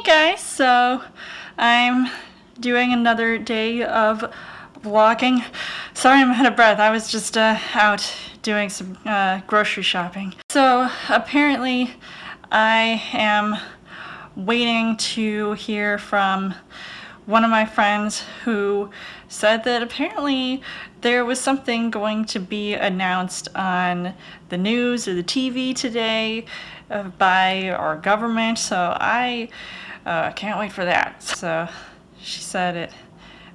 Hey guys, so I'm doing another day of vlogging. Sorry I'm out of breath, I was just out doing some grocery shopping. So apparently I am waiting to hear from one of my friends who said that apparently there was something going to be announced on the news or the TV today by our government, so I can't wait for that. So she said it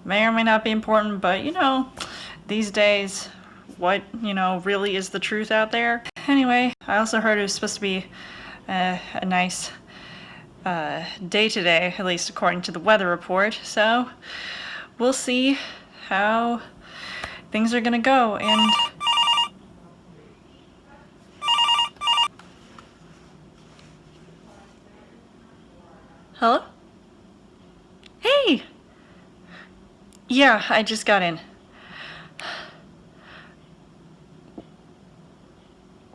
may or may not be important, but you know, these days, what, really is the truth out there? Anyway, I also heard it was supposed to be a nice day today, at least according to the weather report, so we'll see how things are gonna go. And hello? Hey! Yeah, I just got in.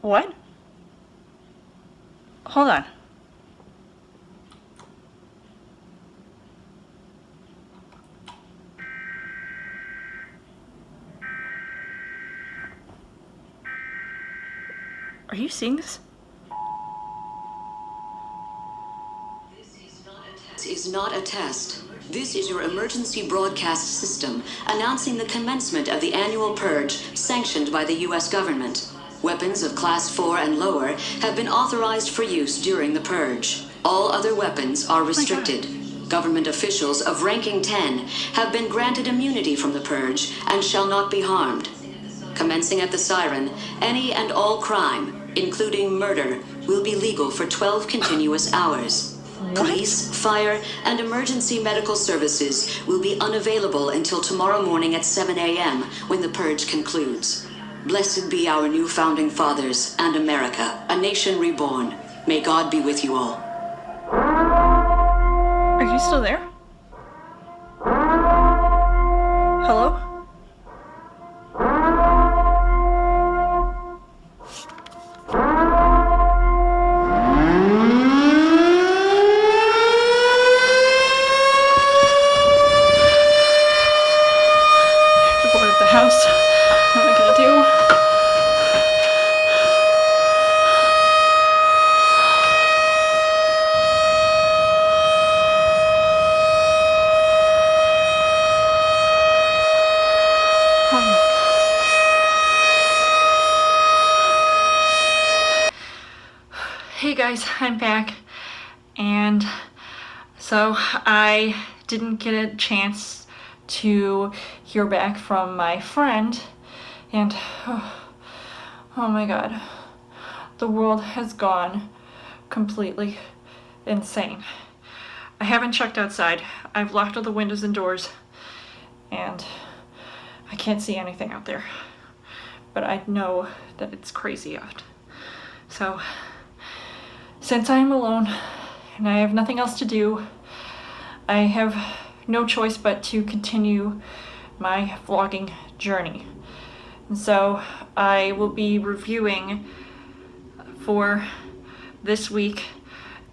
What? Hold on. Are you seeing this? This is not a test. This is your emergency broadcast system announcing the commencement of the annual purge sanctioned by the U.S. government. Weapons of Class 4 and lower have been authorized for use during the purge. All other weapons are restricted. Government officials of ranking 10 have been granted immunity from the purge and shall not be harmed. Commencing at the siren, any and all crime, including murder, will be legal for 12 continuous hours. Police, fire, and emergency medical services will be unavailable until tomorrow morning at 7 a.m. when the purge concludes. Blessed be our new founding fathers and America, a nation reborn. May God be with you all. Are you still there? Hello? House. What am I gonna do? Hey guys, I'm back, and so I didn't get a chance to hear back from my friend, and oh my god, the world has gone completely insane. I haven't checked outside. I've locked all the windows and doors, and I can't see anything out there, but I know that it's crazy out. So since I'm alone and I have nothing else to do, I have no choice but to continue my vlogging journey. And so I will be reviewing for this week,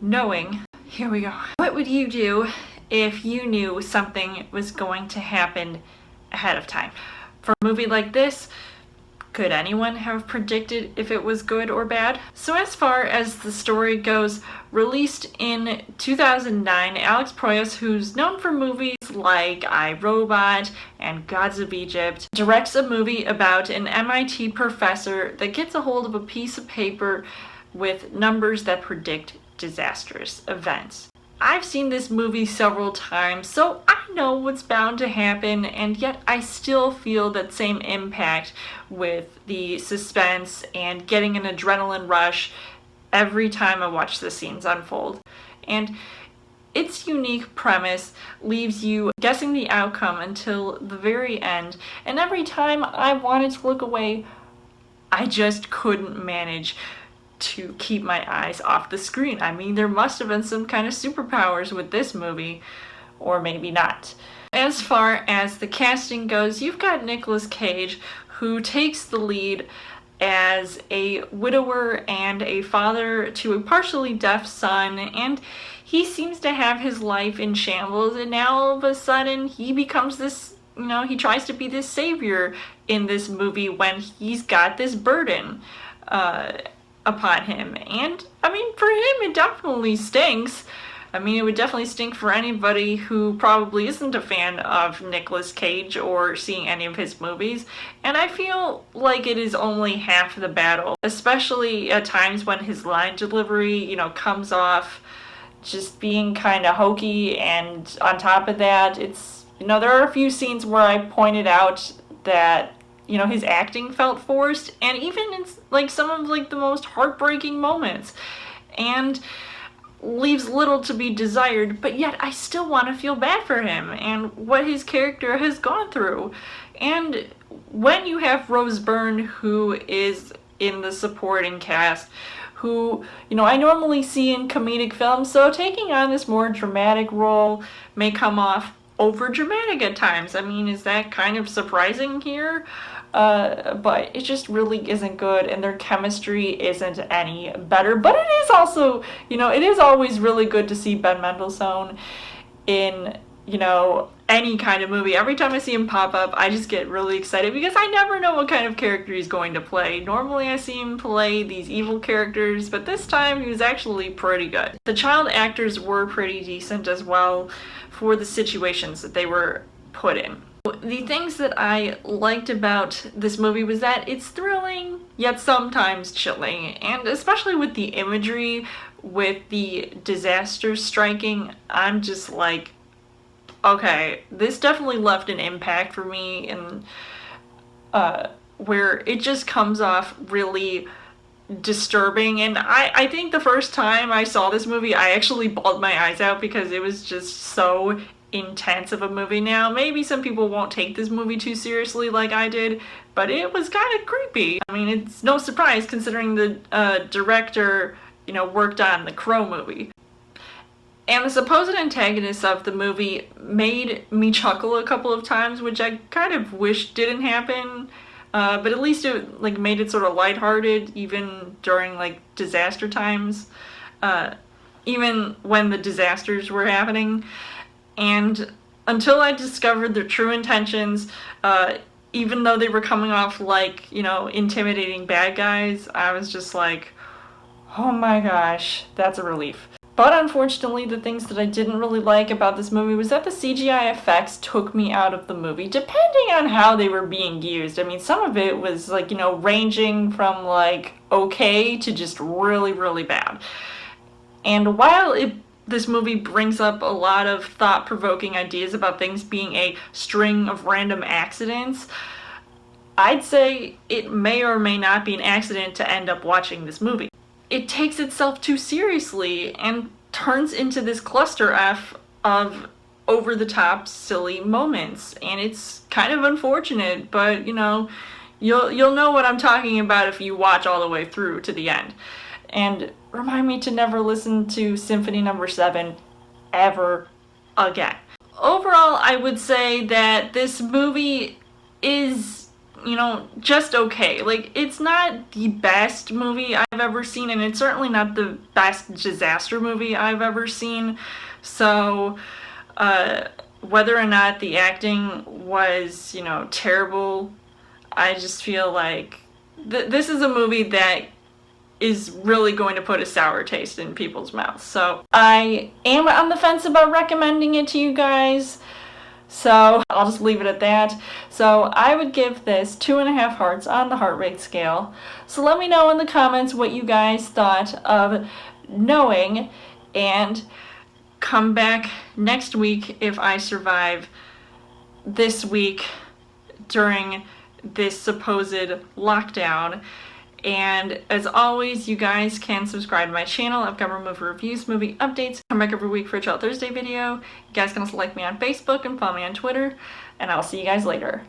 knowing, here we go. What would you do if you knew something was going to happen ahead of time? For a movie like this, could anyone have predicted if it was good or bad? So as far as the story goes, released in 2009, Alex Proyas, who's known for movies like I, Robot and Gods of Egypt, directs a movie about an MIT professor that gets a hold of a piece of paper with numbers that predict disastrous events. I've seen this movie several times, so I know what's bound to happen, and yet I still feel that same impact with the suspense and getting an adrenaline rush every time I watch the scenes unfold. And its unique premise leaves you guessing the outcome until the very end, and every time I wanted to look away, I just couldn't manage to keep my eyes off the screen. I mean, there must have been some kind of superpowers with this movie, or maybe not. As far as the casting goes, you've got Nicolas Cage, who takes the lead as a widower and a father to a partially deaf son, and he seems to have his life in shambles, and now all of a sudden he becomes this, he tries to be this savior in this movie when he's got this burden upon him. And I mean, for him, it definitely stinks. I mean, it would definitely stink for anybody who probably isn't a fan of Nicolas Cage or seeing any of his movies. And I feel like it is only half the battle, especially at times when his line delivery, comes off just being kind of hokey. And on top of that, it's, there are a few scenes where I pointed out that, his acting felt forced, and even in like some of like the most heartbreaking moments. And leaves little to be desired, but yet I still want to feel bad for him and what his character has gone through. And when you have Rose Byrne, who is in the supporting cast, who, I normally see in comedic films, so taking on this more dramatic role may come off over dramatic at times. I mean, is that kind of surprising here? But it just really isn't good, and their chemistry isn't any better. But it is also, it is always really good to see Ben Mendelsohn in, any kind of movie. Every time I see him pop up, I just get really excited because I never know what kind of character he's going to play. Normally I see him play these evil characters, but this time he was actually pretty good. The child actors were pretty decent as well for the situations that they were put in. The things that I liked about this movie was that it's thrilling, yet sometimes chilling, and especially with the imagery, with the disasters striking, I'm just like, okay, this definitely left an impact for me, and where it just comes off really disturbing. And I think the first time I saw this movie, I actually bawled my eyes out because it was just so intense of a movie. Now, maybe some people won't take this movie too seriously like I did, but it was kind of creepy. I mean, it's no surprise considering the director, worked on the Crow movie. And the supposed antagonist of the movie made me chuckle a couple of times, which I kind of wish didn't happen. But at least it made it sort of lighthearted, even during disaster times, even when the disasters were happening. And until I discovered their true intentions, even though they were coming off like, intimidating bad guys, I was just like, oh my gosh, that's a relief. But unfortunately, the things that I didn't really like about this movie was that the CGI effects took me out of the movie, depending on how they were being used. I mean, some of it was ranging from okay to just really, really bad. And while this movie brings up a lot of thought-provoking ideas about things being a string of random accidents, I'd say it may or may not be an accident to end up watching this movie. It takes itself too seriously and turns into this cluster F of over-the-top silly moments, and it's kind of unfortunate, but you'll know what I'm talking about if you watch all the way through to the end. And remind me to never listen to Symphony No. 7 ever again. Overall, I would say that this movie is, just okay. It's not the best movie I've ever seen, and it's certainly not the best disaster movie I've ever seen. So, whether or not the acting was, terrible, I just feel like this is a movie that is really going to put a sour taste in people's mouths. So I am on the fence about recommending it to you guys, so I'll just leave it at that. So I would give this 2.5 hearts on the heart rate scale. So let me know in the comments what you guys thought of Knowing, and come back next week if I survive this week during this supposed lockdown. And as always, you guys can subscribe to my channel. I've got movie reviews, movie updates. Come back every week for a Child Thursday video. You guys can also like me on Facebook and follow me on Twitter. And I'll see you guys later.